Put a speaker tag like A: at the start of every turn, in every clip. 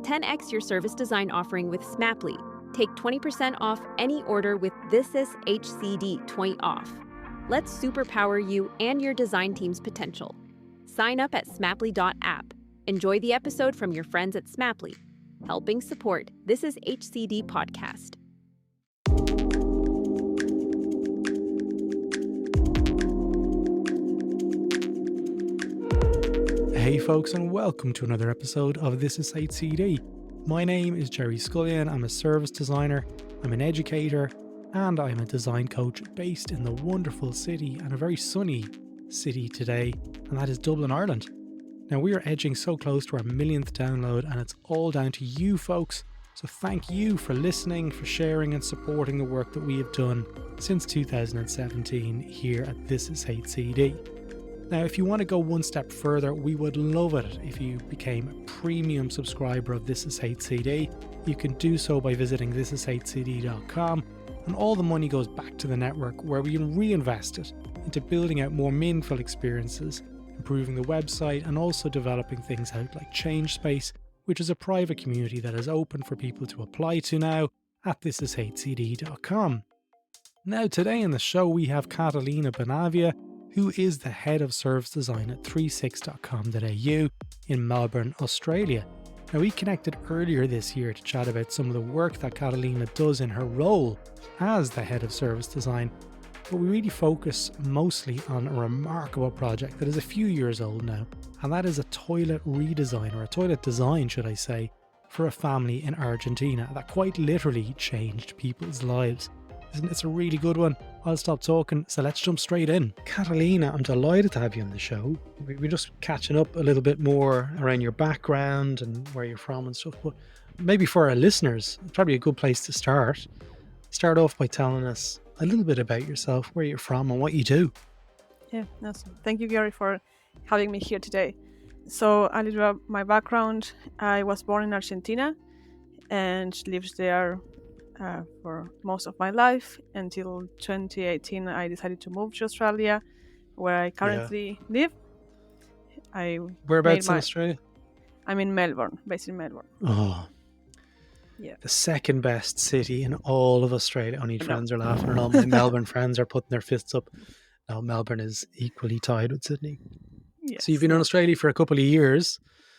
A: 10x your service design offering with Smaply. Take 20% off any order with This Is HCD 20 off. Let's superpower you and your design team's potential. Sign up at smaply.app. Enjoy the episode from your friends at Smaply, helping support This Is HCD podcast.
B: Hey folks, and welcome to another episode of This Is HCD. My name is Gerry Scullion. I'm a service designer, I'm an educator, and I'm a design coach based in the wonderful city, and a very sunny city today, and that is Dublin, Ireland. Now, we are edging so close to our millionth download, and it's all down to you folks. So thank you for listening, for sharing and supporting the work that we have done since 2017 here at This Is HCD. Now, if you want to go one step further, we would love it if you became a premium subscriber of This Is HCD. You can do so by visiting thisishcd.com, and all the money goes back to the network, where we can reinvest it into building out more meaningful experiences, improving the website, and also developing things out like Change Space, which is a private community that is open for people to apply to now at thisishcd.com. Now, today in the show we have Catalina Bonavia, who is the head of service design at 36.com.au in Melbourne, Australia. Now, we connected earlier this year to chat about some of the work that Catalina does in her role as the head of service design, but we really focus mostly on a remarkable project that is a few years old now, and that is a toilet redesign, or a toilet design, should I say, for a family in Argentina that quite literally changed people's lives. Isn't it a really good one? I'll stop talking, so let's jump straight in. Catalina, I'm delighted to have you on the show. We're just catching up a little bit more around your background and where you're from and stuff, but maybe for our listeners, it's probably a good place to start. Start off by telling us a little bit about yourself, where you're from and what you do.
C: Yeah, awesome. Thank you, Gerry, for having me here today. So a little about my background. I was born in Argentina and lived there for most of my life until 2018. I decided to move to Australia, where I currently live.
B: Whereabouts in Australia?
C: I'm in Melbourne, based in Melbourne.
B: Oh,
C: yeah.
B: The second best city in all of Australia. Only friends are laughing, and all my Melbourne friends are putting their fists up. Now, Melbourne is equally tied with Sydney.
C: Yes,
B: so you've been in Australia for a couple of years.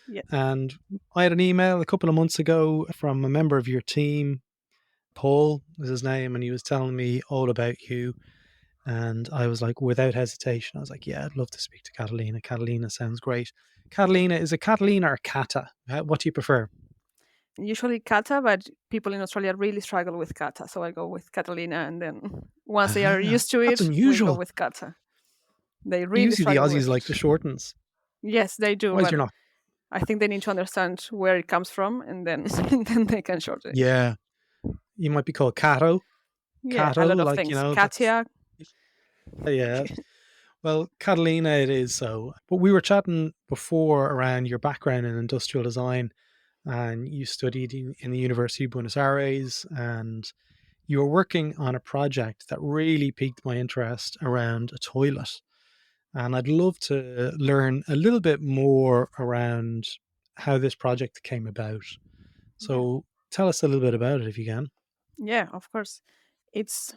C: Yes.
B: And I had an email a couple of months ago from a member of your team. Paul was his name, and he was telling me all about you, and I was like, without hesitation, I was like, yeah, I'd love to speak to Catalina. Catalina sounds great. Catalina, is it Catalina or Cata? What do you prefer?
C: Usually Cata, but people in Australia really struggle with Cata, so I go with Catalina, and then once they are used to it, we go with Cata. They really
B: usually the Aussies
C: with
B: like the shortens.
C: Yes, they do.
B: Why is you're not?
C: I think they need to understand where it comes from, and then then they can shorten it.
B: Yeah. You might be called Cato.
C: Yeah,
B: Cato,
C: a lot of
B: like,
C: things.
B: you know,
C: Katia.
B: Yeah. Well, Catalina it is so. But we were chatting before around your background in industrial design, and you studied in the University of Buenos Aires, and you were working on a project that really piqued my interest around a toilet. And I'd love to learn a little bit more around how this project came about. So tell us a little bit about it if you can.
C: Yeah, of course. It's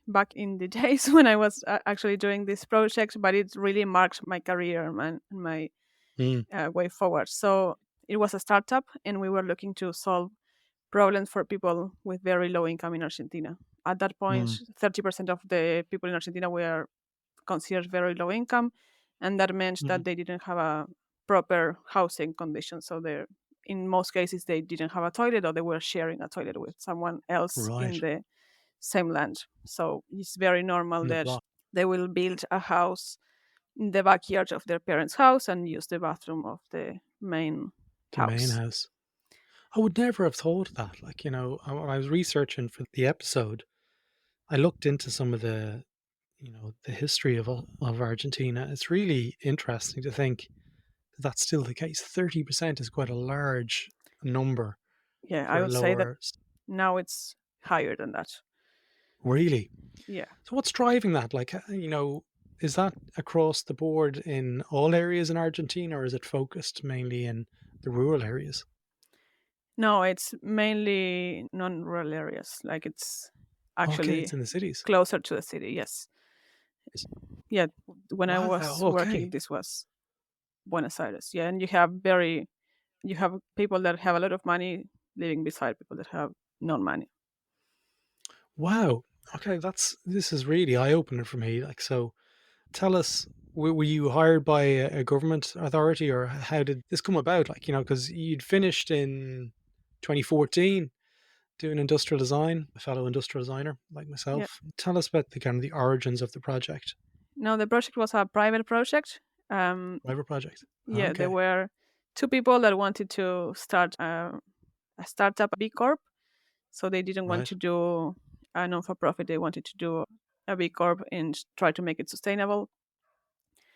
C: back in the days when I was actually doing this project, but it really marked my career and my way forward. So it was a startup, and we were looking to solve problems for people with very low income in Argentina. At that point, 30% of the people in Argentina were considered very low income, and that meant that they didn't have a proper housing condition. So in most cases, they didn't have a toilet, or they were sharing a toilet with someone else in the same land. So it's very normal that they will build a house in the backyard of their parents' house and use the bathroom of the main house.
B: I would never have thought of that. Like, you know, when I was researching for the episode, I looked into some of the history of Argentina. It's really interesting to think that's still the case. 30% is quite a large number.
C: Yeah, I would say that now it's higher than that.
B: Really?
C: Yeah.
B: So what's driving that? Like, is that across the board in all areas in Argentina, or is it focused mainly in the rural areas?
C: No, it's mainly non-rural areas. Like it's
B: Okay,
C: actually
B: it's in the cities.
C: closer to the city. Yes. Yeah. When I
B: Wow.
C: was working,
B: Okay.
C: this was Buenos Aires. Yeah, and you have people that have a lot of money living beside people that have no money.
B: Wow. Okay, this is really eye opening for me. Like, so tell us, were you hired by a government authority, or how did this come about? Like, because you'd finished in 2014 doing industrial design, a fellow industrial designer like
C: Yeah.
B: myself. Tell us about the kind of the origins of the project,
C: No, the project was a private project.
B: Fiverr project.
C: Yeah, there
B: Okay,
C: were two people that wanted to start a startup, a B Corp. So they didn't want
B: right.
C: to do a non for profit. They wanted to do a B Corp and try to make it sustainable.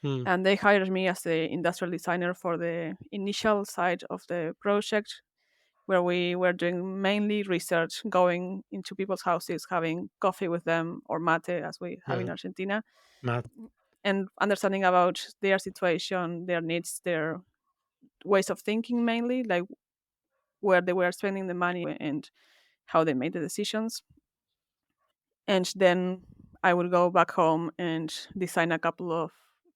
B: Hmm.
C: And they hired me as the industrial designer for the initial side of the project, where we were doing mainly research, going into people's houses, having coffee with them, or mate as we have in
B: Yeah.
C: Argentina,
B: Matt.
C: and understanding about their situation, their needs, their ways of thinking, mainly like where they were spending the money and how they made the decisions. And then I would go back home and design a couple of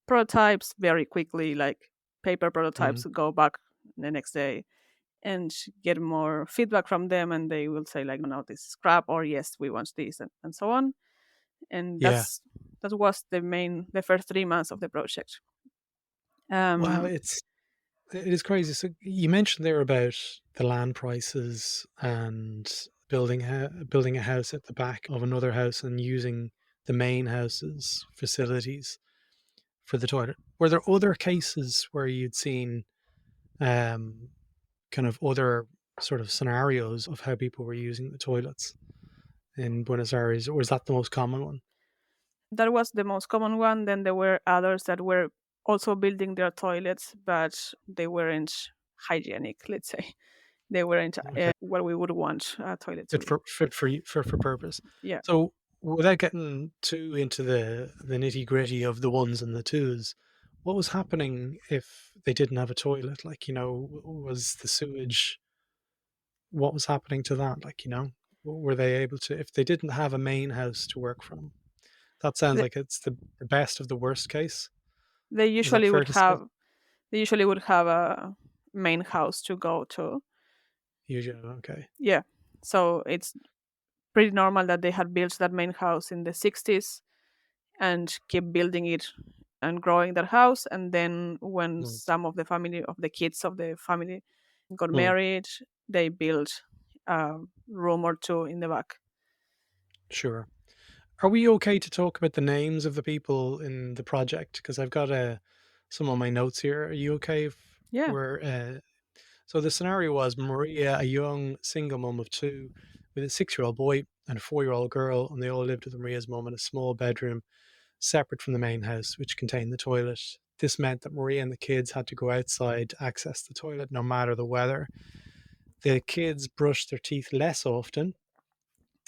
C: prototypes very quickly, like paper
B: Hmm.
C: prototypes, go back the next day and get more feedback from them, and they will say like, no, this is crap, or yes, we want this, and so on. And
B: Yeah.
C: that was the first 3 months of the project.
B: Wow.
C: um
B: It is crazy. So you mentioned there about the land prices and building a house at the back of another house and using the main house's facilities for the toilet. Were there other cases where you'd seen um, kind of other sort of scenarios of how people were using the toilets in Buenos Aires, or was that the most common one?
C: that was the most common one. Then there were others that were also building their toilets, but they weren't hygienic, let's say. They weren't
B: Okay,
C: what we would want a toilet to be.
B: for purpose.
C: Yeah.
B: So without getting too into the nitty gritty of the ones and the twos, what was happening if they didn't have a toilet? Like, was the sewage, what was happening to that? Like, were they able to, if they didn't have a main house to work from? That sounds
C: They,
B: like it's the best of the worst case.
C: they
B: Is that
C: usually
B: fair
C: would
B: to say?
C: have they usually would have a main house to go to.
B: Usually, okay.
C: Yeah. So it's pretty normal that they had built that main house in the 60s and keep building it and growing that house. And then when
B: Mm,
C: some of the kids of the family got
B: mm,
C: married, they built a room or two in the back.
B: sure. Are we okay to talk about the names of the people in the project? Because I've got some on my notes here. Are you okay if
C: Yeah.
B: we're so the scenario was Maria, a young single mum of two, with a 6-year-old boy and a 4-year-old girl, and they all lived with Maria's mum in a small bedroom separate from the main house, which contained the toilet. This meant that Maria and the kids had to go outside to access the toilet no matter the weather. The kids brushed their teeth less often,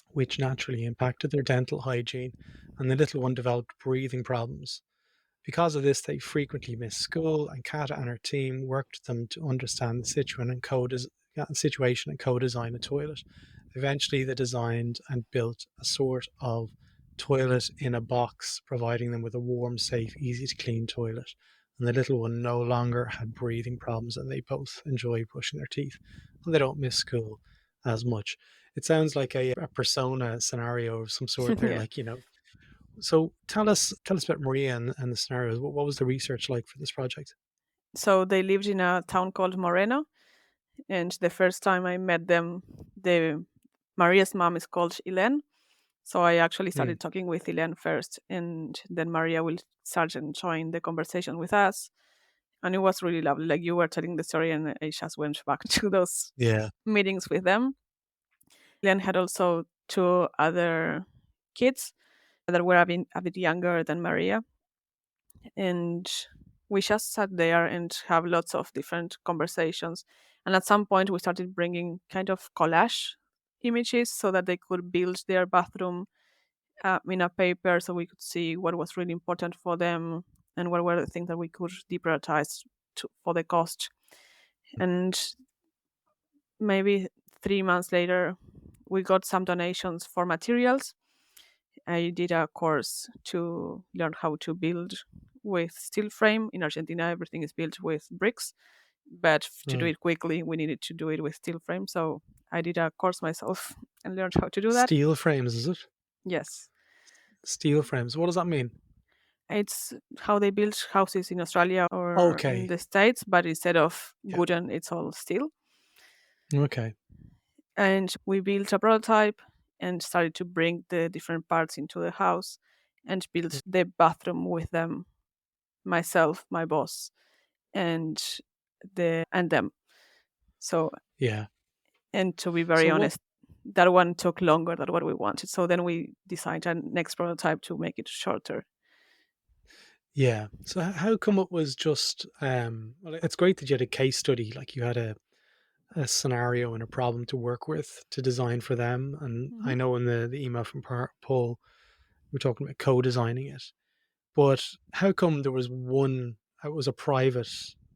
B: which naturally impacted their dental hygiene, and the little one developed breathing problems. Because of this, they frequently missed school, and Cata and her team worked with them to understand the situation and co-design a toilet. Eventually, they designed and built a sort of toilet in a box, providing them with a warm, safe, easy to clean toilet. And the little one no longer had breathing problems, and they both enjoy brushing their teeth, and they don't miss school as much. It sounds like a persona scenario of some sort there,
C: Yeah.
B: like, so tell us about Maria and the scenarios. What was the research like for this project?
C: So they lived in a town called Moreno, and the first time I met them, the Maria's mom is called Elen. So I actually
B: Hmm.
C: started talking with Elen first, and then Maria will start and join the conversation with us. And it was really lovely. Like you were telling the story, and I just went back to those
B: Yeah.
C: meetings with them. Elen had also two other kids that were a bit younger than Maria, and we just sat there and have lots of different conversations. And at some point, we started bringing kind of collage images so that they could build their bathroom in a paper, so we could see what was really important for them and what were the things that we could deprioritize for the cost. And maybe 3 months later, we got some donations for materials. I did a course to learn how to build with steel frame. In Argentina, everything is built with bricks, but to do
B: Mm.
C: it quickly, we needed to do it with steel frame. So I did a course myself and learned how to do that.
B: Steel frames, is it?
C: Yes.
B: Steel frames. What does that mean?
C: It's how they build houses in Australia or in
B: Okay.
C: the States, but instead of
B: Yeah.
C: wooden, it's all steel.
B: Okay.
C: And we built a prototype and started to bring the different parts into the house and built the bathroom with them, myself, my boss, and them. So,
B: Yeah.
C: and to be very
B: So what?
C: honest, that one took longer than what we wanted. So then we designed a next prototype to make it shorter.
B: Yeah. So how come it was just? Well, it's great that you had a case study, like you had a scenario and a problem to work with to design for them. And
C: Mhm.
B: I know in the email from Paul, we're talking about co-designing it. But how come there was one? It was a private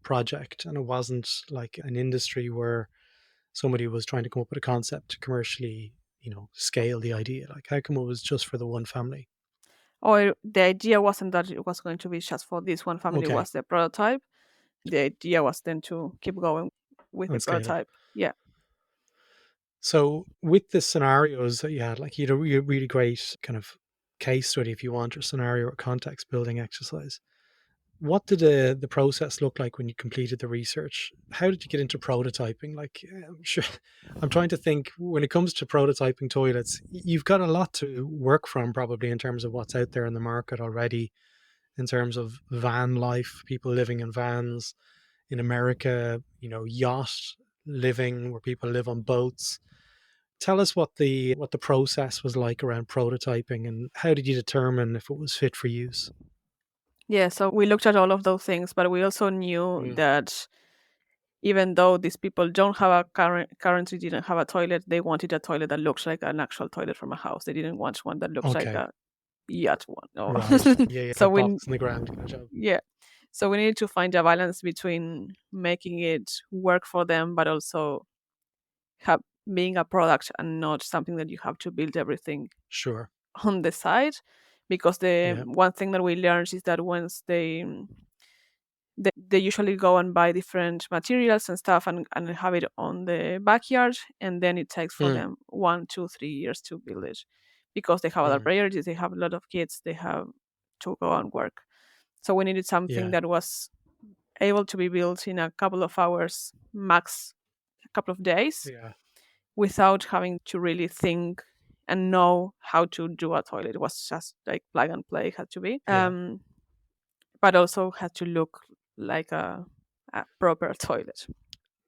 B: project, and it wasn't like an industry where somebody was trying to come up with a concept to commercially, scale the idea. Like, how come it was just for the one family?
C: Or the idea wasn't that it was going to be just for this one family,
B: Okay,
C: was the prototype. The idea was then to keep going with the
B: and scale it.
C: prototype. Yeah.
B: So with the scenarios that you had, like you had a really great kind of case study, if you want, or scenario or context building exercise. What did the process look like when you completed the research? How did you get into prototyping? Like, sure, I'm trying to think when it comes to prototyping toilets, you've got a lot to work from probably in terms of what's out there in the market already, in terms of van life, people living in vans in America, yacht living where people live on boats. Tell us what the process was like around prototyping and how did you determine if it was fit for use?
C: Yeah. So we looked at all of those things, but we also knew
B: Mm.
C: that even though these people don't have a currently didn't have a toilet, they wanted a toilet that looks like an actual toilet from a house. They didn't want one that looks like
B: Okay.
C: a yacht one. No.
B: Right. Yeah, yeah,
C: So
B: like
C: we
B: box in the ground kind of job.
C: yeah. So we needed to find a balance between making it work for them, but also have being a product and not something that you have to build everything
B: Sure.
C: on the side. Because the
B: Yeah.
C: one thing that we learned is that once they usually go and buy different materials and stuff and have it on the backyard, and then it takes for
B: Mm,
C: them 1, 2, 3 years to build it because they have other
B: mm,
C: priorities, they have a lot of kids, they have to go and work. So we needed something
B: yeah.
C: that was able to be built in a couple of hours, max a couple of days,
B: Yeah.
C: without having to really think and know how to do a toilet. It was just like plug and play, had to be.
B: Yeah.
C: But also had to look like a proper toilet.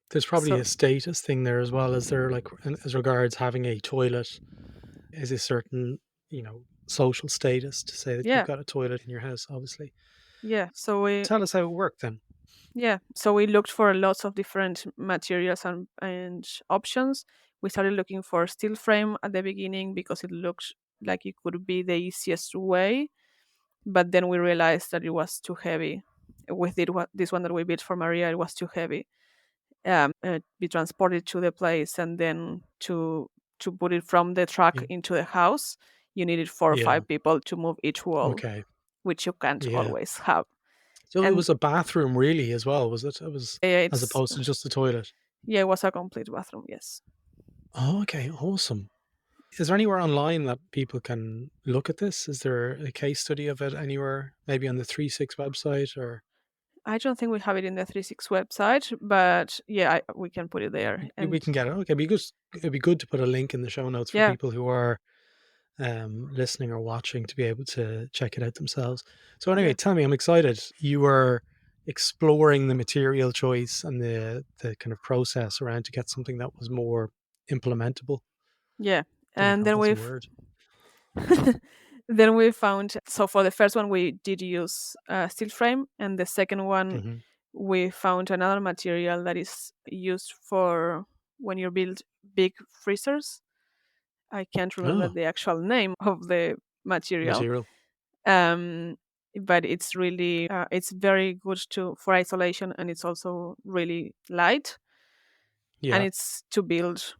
B: There's probably
C: So
B: a status thing there as well. Is there like as regards having a toilet, is a certain, social status to say that you've
C: yeah,
B: got a toilet in your house, obviously.
C: yeah. So we
B: Tell us how it worked then.
C: yeah. So we looked for lots of different materials and options. We started looking for steel frame at the beginning because it looked like it could be the easiest way. But then we realized that it was too heavy. With this one that we built for Maria, it was too heavy. Be transported to the place and then to put it from the truck
B: Yeah.
C: into the house, you needed four or
B: Yeah.
C: five people to move each wall,
B: Okay.
C: which you can't
B: Yeah.
C: always have.
B: So it
C: And
B: was a bathroom really as well, was it? It was as
C: it's
B: opposed to just a toilet.
C: yeah, it was a complete bathroom. Yes,
B: Oh, okay, awesome. Is there anywhere online that people can look at this? Is there a case study of it anywhere? Maybe on the 36 website or
C: I don't think we have it in the 36 website, but yeah, we can put it there.
B: we
C: And
B: can get it. Okay, it'd be good to put a link in the show notes for
C: yeah,
B: people who are listening or watching to be able to check it out themselves. So anyway,
C: yeah,
B: tell me, I'm excited. You were exploring the material choice and the kind of process around to get something that was more implementable.
C: yeah.
B: Don't even
C: And
B: know if
C: then
B: that's a
C: we've
B: word.
C: then we found, so for the first one we did use steel frame, and the second one
B: Hmm.
C: we found another material that is used for when you build big freezers. I can't remember
B: Oh,
C: the actual name of the material,
B: material.
C: um, but it's really it's very good to for isolation, and it's also really light. and
B: Yeah.
C: it's to build.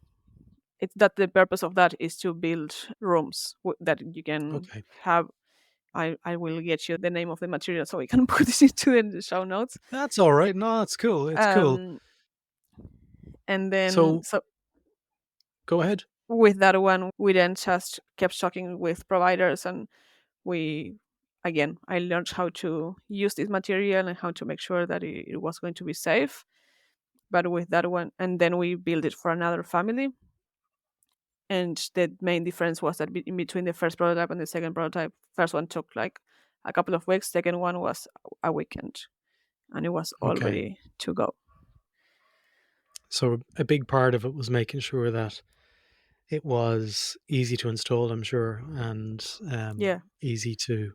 C: It's that the purpose of that is to build rooms that you can
B: Okay.
C: have. I will get you the name of the material so we can put this into the show notes.
B: That's all right. No, that's cool. It's cool.
C: Um, and then
B: So
C: so
B: go ahead.
C: with that one, we then just kept talking with providers, and we again I learned how to use this material and how to make sure that it was going to be safe. But with that one, and then we built it for another family. And the main difference was that in between the first prototype and the second prototype, first one took like a couple of weeks, second one was a weekend, and it was all
B: Okay.
C: ready to go.
B: So a big part of it was making sure that it was easy to install, I'm sure, and
C: Yeah,
B: easy to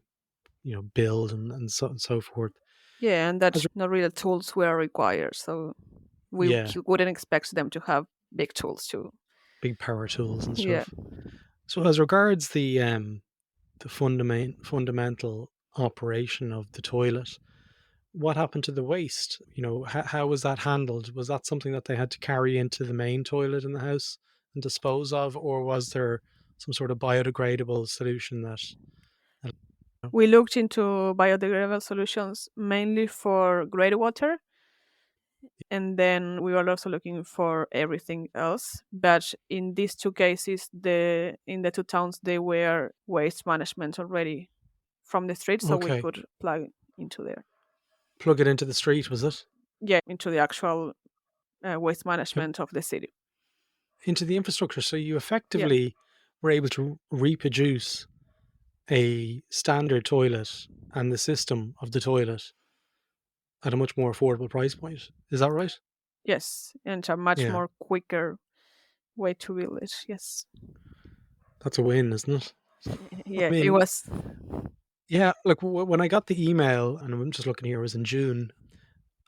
B: build and so forth.
C: yeah, and that
B: As
C: no real tools were required, so we
B: yeah,
C: wouldn't expect them to have big tools too.
B: big power tools and
C: Yeah,
B: stuff. So as regards the fundamental operation of the toilet, what happened to the waste? How was that handled? Was that something that they had to carry into the main toilet in the house and dispose of, or was there some sort of biodegradable solution that?
C: we looked into biodegradable solutions mainly for greywater, and then we were also looking for everything else. But in these two cases, in the two towns, they were waste management already from the street, so we
B: Okay,
C: could plug into there.
B: plug it into the street, was it?
C: Yeah, into the actual waste management of the city.
B: Into the infrastructure. So you
C: Yeah.
B: effectively were able to reproduce a standard toilet and the system of the toilet at a much more affordable price point. Is that right?
C: Yes, and a much
B: Yeah,
C: more quicker way to build it. Yes.
B: that's a win, isn't it? I
C: Yeah, it
B: mean,
C: was.
B: yeah, look, when I got the email, and I'm just looking here, it was in June,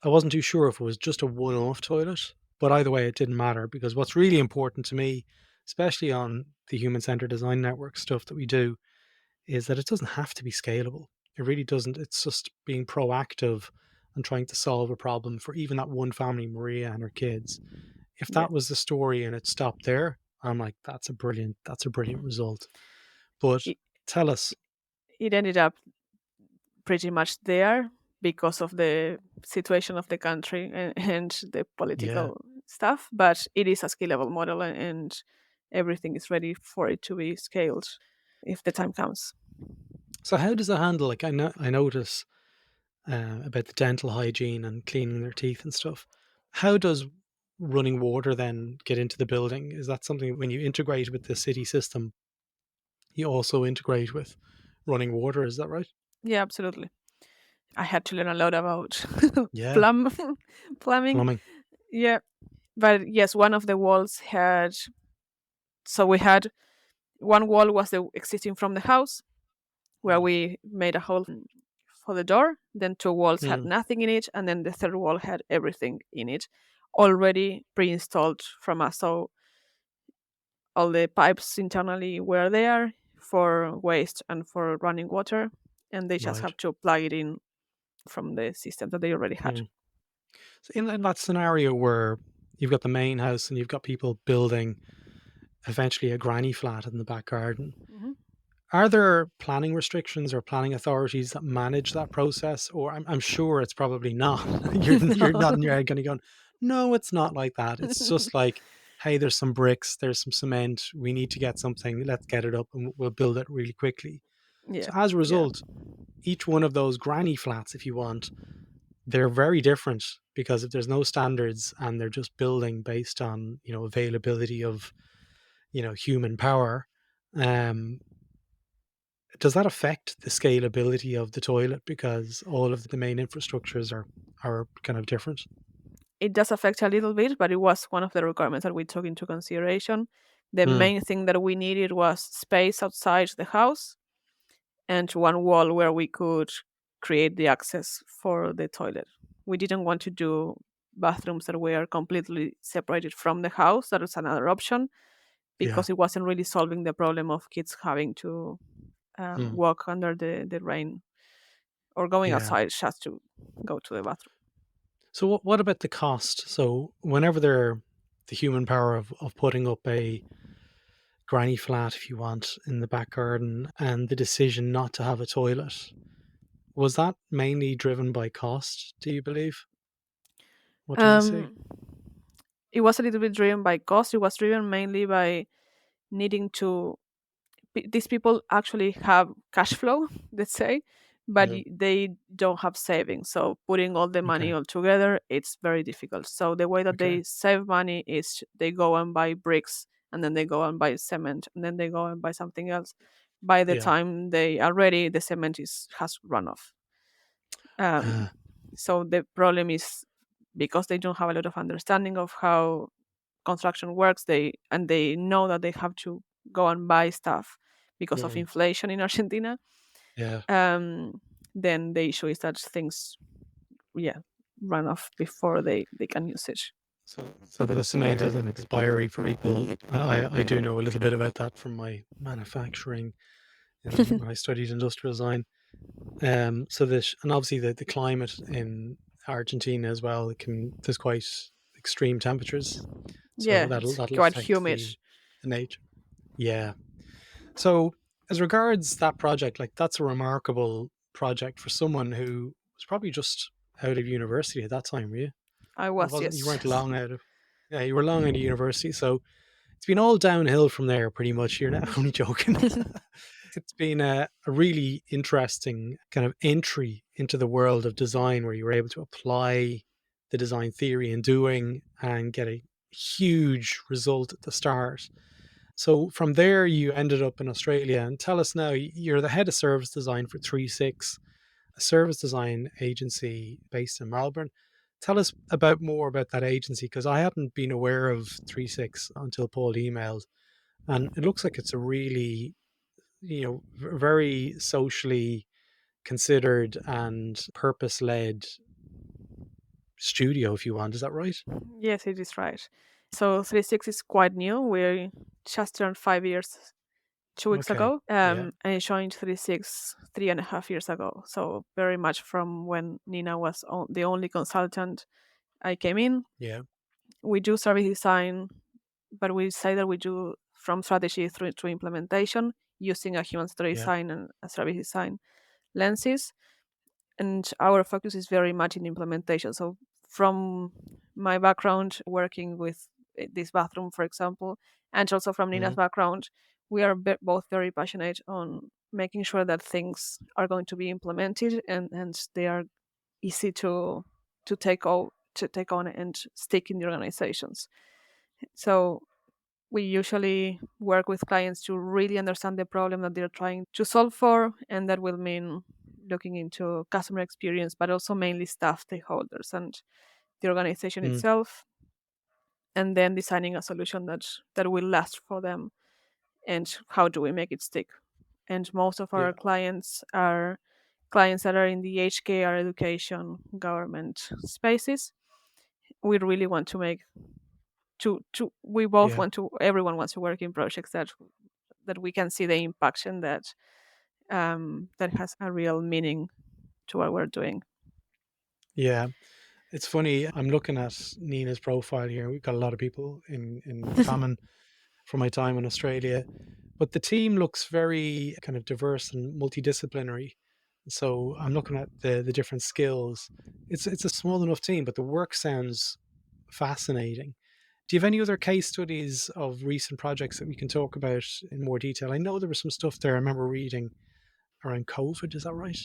B: I wasn't too sure if it was just a one off toilet, but either way, it didn't matter because what's really important to me, especially on the human centered design network stuff that we do, is that it doesn't have to be scalable. It really doesn't. It's just being proactive and trying to solve a problem for even that one family, Maria and her kids. If
C: Yeah.
B: that was the story and it stopped there, I'm like, that's a brilliant result. But
C: It,
B: tell us,
C: it ended up pretty much there because of the situation of the country and the
B: yeah.
C: political stuff, but it is a scalable model, and everything is ready for it to be scaled if the time comes.
B: So how does it handle? Like I notice about the dental hygiene and cleaning their teeth and stuff. How does running water then get into the building? Is that something when you integrate with the city system, you also integrate with running water? Is that right?
C: Yeah, absolutely. I had to learn a lot about
B: Yeah,
C: plum plumbing.
B: plumbing.
C: Yeah, but yes, one of the walls had. So we had one wall was the existing from the house, where
B: Mm.
C: we made a hole for the door. Then two walls had
B: Mm.
C: nothing in it, and then the third wall had everything in it, already pre-installed from us. So all the pipes internally were there for waste and for running water, and they just
B: Right.
C: have to plug it in from the system that they already had.
B: Mm. So in that scenario where you've got the main house and you've got people building eventually a granny flat in the back garden,
C: Mhm.
B: are there planning restrictions or planning authorities that manage that process? Or I'm sure it's probably not. You're
C: No.
B: nodding your head, kind of going, no, it's not like that. It's just like, hey, there's some bricks, there's some cement. We need to get something. Let's get it up, and we'll build it really quickly.
C: Yeah,
B: So as a
C: yeah,
B: result, each one of those granny flats, if you want, they're very different because if there's no standards and they're just building based on availability of human power. Um, does that affect the scalability of the toilet because all of the main infrastructures are kind of different?
C: it does affect a little bit, but it was one of the requirements that we took into consideration. The
B: Mm,
C: main thing that we needed was space outside the house and one wall where we could create the access for the toilet. We didn't want to do bathrooms that were completely separated from the house. That was another option
B: yeah,
C: because it wasn't really solving the problem of kids having to
B: mm,
C: walk under the rain or going
B: yeah.
C: outside just to go to the bathroom.
B: So what about the cost? So whenever they're the human power of putting up a granny flat, if you want, in the back garden, and the decision not to have a toilet. Was that mainly driven by cost, do you believe? What did you see?
C: Um, it was a little bit driven by cost. It was driven mainly by needing to. These people actually have cash flow, let's say, but
B: Yeah.
C: they don't have savings. So putting all the money
B: Okay.
C: all together, it's very difficult. So the way that
B: Okay.
C: they save money is they go and buy bricks, and then they go and buy cement, and then they go and buy something else. By the
B: Yeah.
C: time they are ready, the cement is has run off. Um,
B: Ah.
C: so the problem is because they don't have a lot of understanding of how construction works, they know that they have to go and buy stuff because of
B: Mm.
C: inflation in Argentina.
B: Yeah.
C: um then the issue is that things, yeah, run off before they can use it.
B: So the cement has an expiry for people. I do know a little bit about that from my manufacturing when I studied industrial design. So this, and obviously the climate in Argentina as well, there's quite extreme temperatures. So
C: Yeah,
B: that'll
C: it's
B: that'll
C: quite
B: affect
C: humid.
B: the nature. Yeah. So as regards that project, like that's a remarkable project for someone who was probably just out of university at that time, were you?
C: I
B: It
C: was,
B: wasn't, you
C: yes.
B: weren't long out of, yeah, you were long out of university. So it's been all downhill from there pretty much. You're not only joking. It's been a really interesting kind of entry into the world of design where you were able to apply the design theory and doing and get a huge result at the start. So from there, you ended up in Australia. And tell us now, you're the head of service design for 36, a service design agency based in Melbourne. Tell us about more about that agency because I hadn't been aware of 36 until Paul emailed, and it looks like it's a really, very socially considered and purpose-led studio, if you want. Is that right?
C: Yes, it is right. So 36 is quite new. We just turned 5 years 2 weeks
B: Okay.
C: ago.
B: Yeah.
C: And I joined 36 3.5 years ago. So very much from when Nina was the only consultant, I came in.
B: Yeah.
C: We do service design, but we say that we do from strategy through to implementation using a human centered
B: Yeah.
C: design and a service design lenses. And our focus is very much in implementation. So from my background working with this bathroom, for example, and also from Nina's
B: Mhm.
C: background, we are both very passionate on making sure that things are going to be implemented and they are easy to take on and stick in the organizations. So we usually work with clients to really understand the problem that they're trying to solve for, and that will mean looking into customer experience, but also mainly staff stakeholders and the organization
B: Mm.
C: itself, and then designing a solution that will last for them. And how do we make it stick? And most of
B: Yeah.
C: our clients are clients that are in the HK or education government spaces. We really want to make to we both
B: Yeah.
C: want to everyone wants to work in projects that we can see the impact and that has a real meaning to what we're doing.
B: Yeah. It's funny. I'm looking at Nina's profile here. We've got a lot of people in common from my time in Australia, but the team looks very kind of diverse and multidisciplinary. So I'm looking at the different skills. It's a small enough team, but the work sounds fascinating. Do you have any other case studies of recent projects that we can talk about in more detail? I know there was some stuff there I remember reading around COVID. Is that right?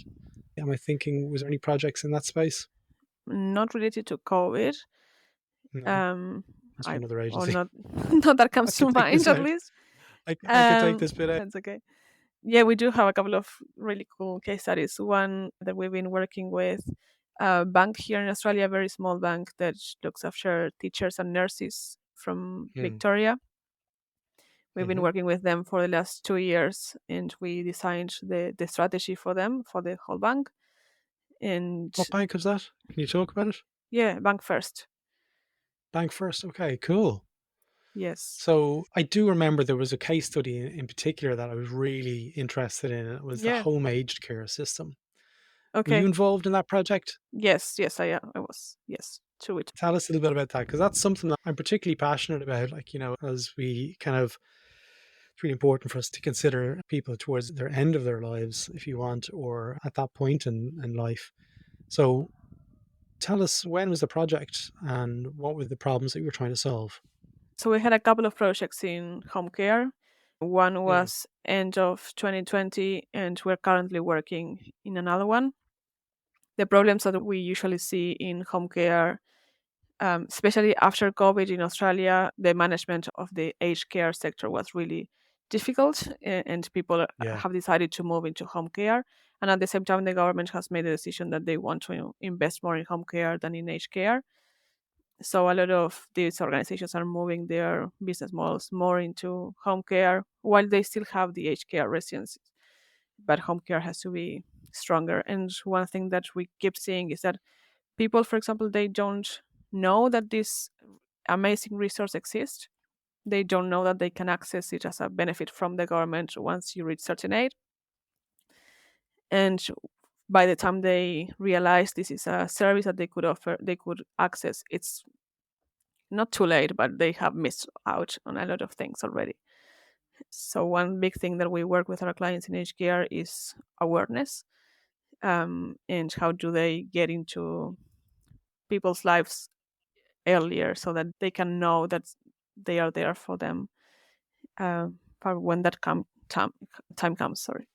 B: Am I thinking, was there any projects in that space?
C: Not related to COVID.
B: No,
C: um
B: that's for
C: I
B: another
C: or
B: agency.
C: not not that
B: I
C: comes
B: can
C: to
B: take
C: mind
B: this
C: at
B: out.
C: least.
B: I can take this bit out.
C: That's okay. Yeah, we do have a couple of really cool case studies. One that we've been working with a bank here in Australia, a very small bank that looks after teachers and nurses from
B: Hmm.
C: Victoria. We've been
B: Hmm.
C: working with them for the last 2 years, and we designed the strategy for them for the whole bank. And
B: What bank was that? Can you talk about it?
C: yeah, bank first.
B: Bank First. Okay, cool.
C: Yes.
B: So I do remember there was a case study in particular that I was really interested in. It was the
C: Yeah.
B: home aged care system. Were you
C: Okay.
B: involved in that project?
C: Yes. Yes. I was. Yes. to it.
B: Tell us a little bit about that, because that's something that I'm particularly passionate about. Like, as we kind of, it's really important for us to consider people towards their end of their lives, if you want, or at that point in life. So tell us, when was the project and what were the problems that you were trying to solve?
C: So we had a couple of projects in home care. One
B: Mm,
C: was end of 2020, and we're currently working in another one. The problems that we usually see in home care, especially after COVID in Australia, the management of the aged care sector was really difficult, and people
B: yeah.
C: have decided to move into home care. And at the same time, the government has made a decision that they want to invest more in home care than in aged care. So a lot of these organizations are moving their business models more into home care while they still have the aged care residencies. But home care has to be stronger. And one thing that we keep seeing is that people, for example, they don't know that this amazing resource exists. They don't know that they can access it as a benefit from the government once you reach certain age. And by the time they realize this is a service that they could offer, they could access, it's not too late, but they have missed out on a lot of things already. So one big thing that we work with our clients in aged care is awareness, and how do they get into people's lives earlier so that they can know that they are there for them, uh, for when that time comes. Sorry.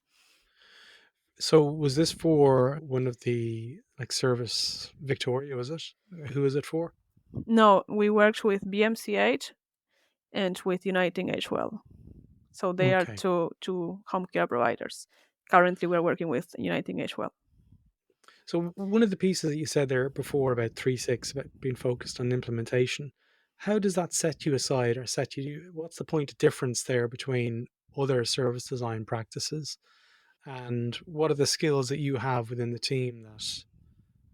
B: So was this for one of the, like, Service Victoria, was it? Who is it for?
C: No, we worked with BMCH and with Uniting Age Well. So they are
B: Okay.
C: two home care providers. Currently, we're working with Uniting Age Well.
B: So one of the pieces that you said there before about 3.6, about being focused on implementation, how does that set you aside, or set you, what's the point of difference there between other service design practices, and what are the skills that you have within the team that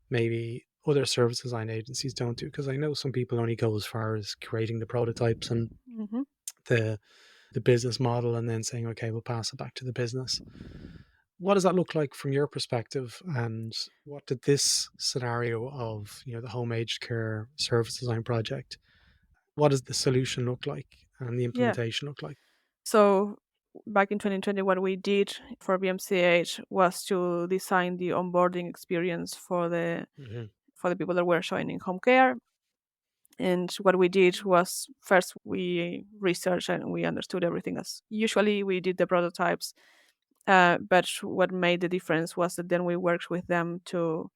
B: maybe other service design agencies don't do? Because I know some people only go as far as creating the prototypes and
C: Hmm.
B: the the business model, and then saying, okay, we'll pass it back to the business. What does that look like from your perspective? And what did this scenario of, the home aged care service design project, what does the solution look like and the
C: Yeah.
B: implementation look like?
C: So back in 2020, what we did for BMCH was to design the onboarding experience
B: Hmm.
C: for the people that were joining home care. And what we did was first we researched and we understood everything as usually we did the prototypes. But what made the difference was that then we worked with them to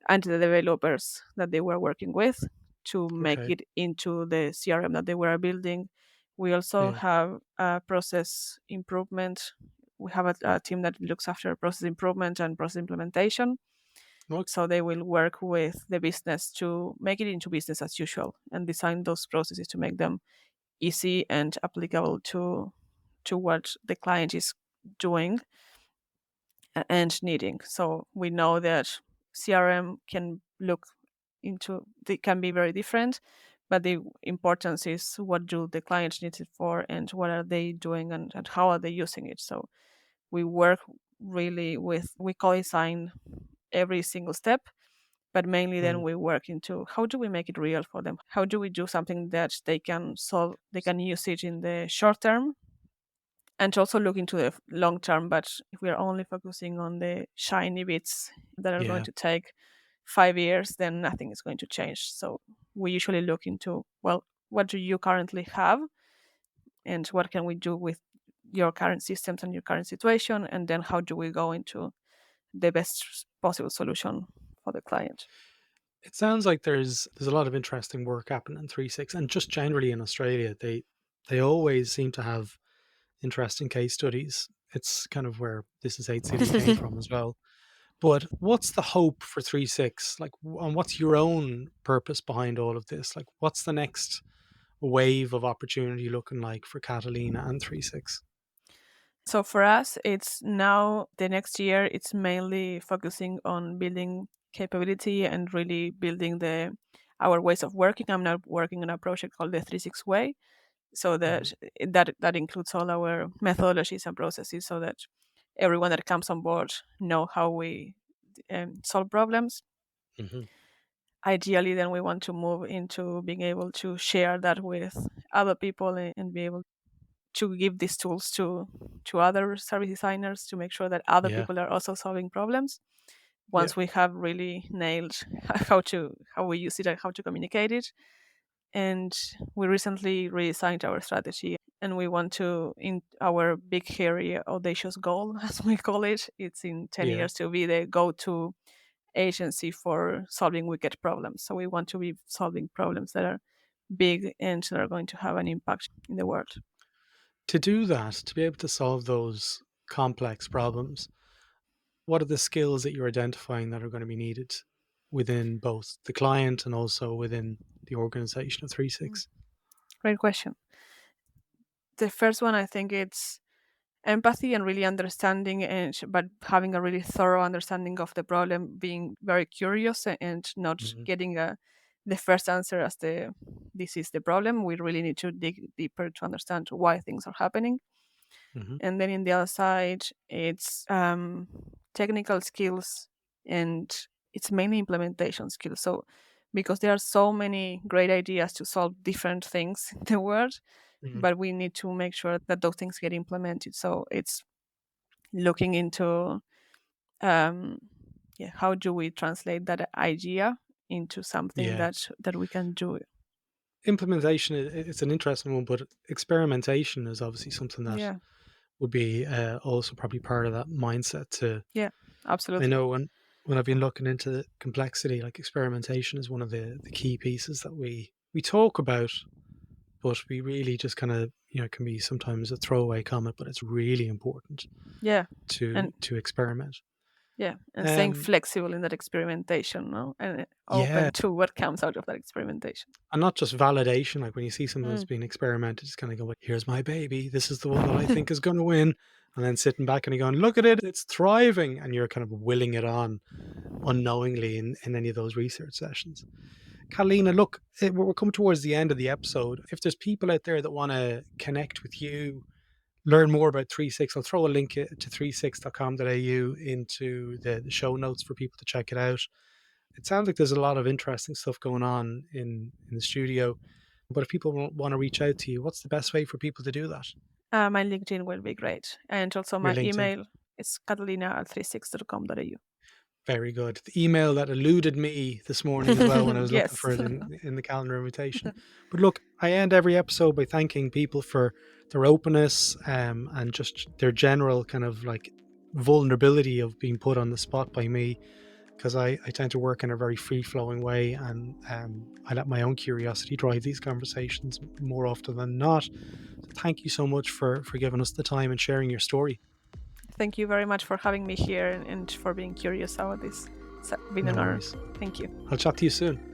C: and the developers that they were working with to make
B: Okay.
C: it into the CRM that they were building. We also
B: Yeah.
C: have a process improvement. We have a team that looks after process improvement and process implementation.
B: Okay.
C: So they will work with the business to make it into business as usual and design those processes to make them easy and applicable to what the client is doing and needing. So we know that CRM can look into they can be very different, but the importance is what do the clients need it for and what are they doing and how are they using it. So we work really with we co-design every single step, but mainly then
B: Mm,
C: we work into how do we make it real for them? How do we do something that they can solve, they can use it in the short term and also look into the long term. But if we are only focusing on the shiny bits that are going
B: yeah.
C: to take 5 years, then nothing is going to change. So we usually look into, well, what do you currently have and what can we do with your current systems and your current situation? And then how do we go into the best possible solution for the client?
B: It sounds like there's a lot of interesting work happening in 3.6, and just generally in Australia, they always seem to have interesting case studies. It's kind of where This Is 8 City came from as well. But what's the hope for 3.6? Like, and what's your own purpose behind all of this? Like, what's the next wave of opportunity looking like for Catalina and 3.6?
C: So for us, it's now the next year, it's mainly focusing on building capability and really building the our ways of working. I'm now working on a project called the 36 way. So
B: Hmm.
C: that includes all our methodologies and processes so that everyone that comes on board know how we solve problems.
B: Hmm.
C: ideally, then we want to move into being able to share that with other people and be able to give these tools to other service designers to make sure that other
B: Yeah.
C: people are also solving problems.
B: Yeah.
C: Once we have really nailed how we use it and how to communicate it, and we recently redesigned our strategy, and we want to, in our big hairy audacious goal as we call it, it's in 10
B: Yeah.
C: years to be the go-to agency for solving wicked problems. So we want to be solving problems that are big and that are going to have an impact in the world.
B: To do that, to be able to solve those complex problems, what are the skills that you're identifying that are going to be needed within both the client and also within the organization of 36?
C: Great question. The first one, I think it's empathy and really understanding, but having a really thorough understanding of the problem, being very curious and not
B: Mm-hmm.
C: getting the first answer as this is the problem. We really need to dig deeper to understand why things are happening.
B: Mm-hmm.
C: And then in the other side, it's technical skills, and it's mainly implementation skills. So because there are so many great ideas to solve different things in the world,
B: Mm-hmm.
C: but we need to make sure that those things get implemented. So it's looking into how do we translate that idea into something
B: Yeah.
C: that we can do.
B: Implementation, it's an interesting one, but experimentation is obviously something that
C: Yeah,
B: would be also probably part of that mindset to,
C: yeah,
B: I
C: absolutely.
B: know when I've been looking into the complexity, like experimentation is one of the key pieces that we talk about, but we really just kind of, can be sometimes a throwaway comment, but it's really important
C: Yeah,
B: to
C: and
B: experiment.
C: yeah, and staying
B: Um,
C: flexible in that experimentation, no, and
B: yeah,
C: open to what comes out of that experimentation.
B: and not just validation. Like when you see something that's
C: Mm.
B: being experimented, just kind of go, like, "Here's my baby. This is the one that I think is going to win," and then sitting back and you're going, "Look at it, it's thriving," and you're kind of willing it on unknowingly in any of those research sessions. Catalina, look, we're coming towards the end of the episode. If there's people out there that want to connect with you, learn more about 36, I'll throw a link to 36.com.au into the show notes for people to check it out. It sounds like there's a lot of interesting stuff going on in the studio. But if people want to reach out to you, what's the best way for people to do that?
C: My LinkedIn will be great, and also
B: Your
C: my
B: LinkedIn.
C: email is catalina@36.com.au.
B: Very good. The email that eluded me this morning as well when I was looking
C: Yes.
B: for it in the calendar invitation. But look, I end every episode by thanking people for their openness and just their general kind of like vulnerability of being put on the spot by me, because I tend to work in a very free flowing way, and I let my own curiosity drive these conversations more often than not. So thank you so much for giving us the time and sharing your story.
C: Thank you very much for having me here and for being curious about this. It's been
B: No
C: an honor.
B: worries.
C: Thank you.
B: I'll chat to you soon.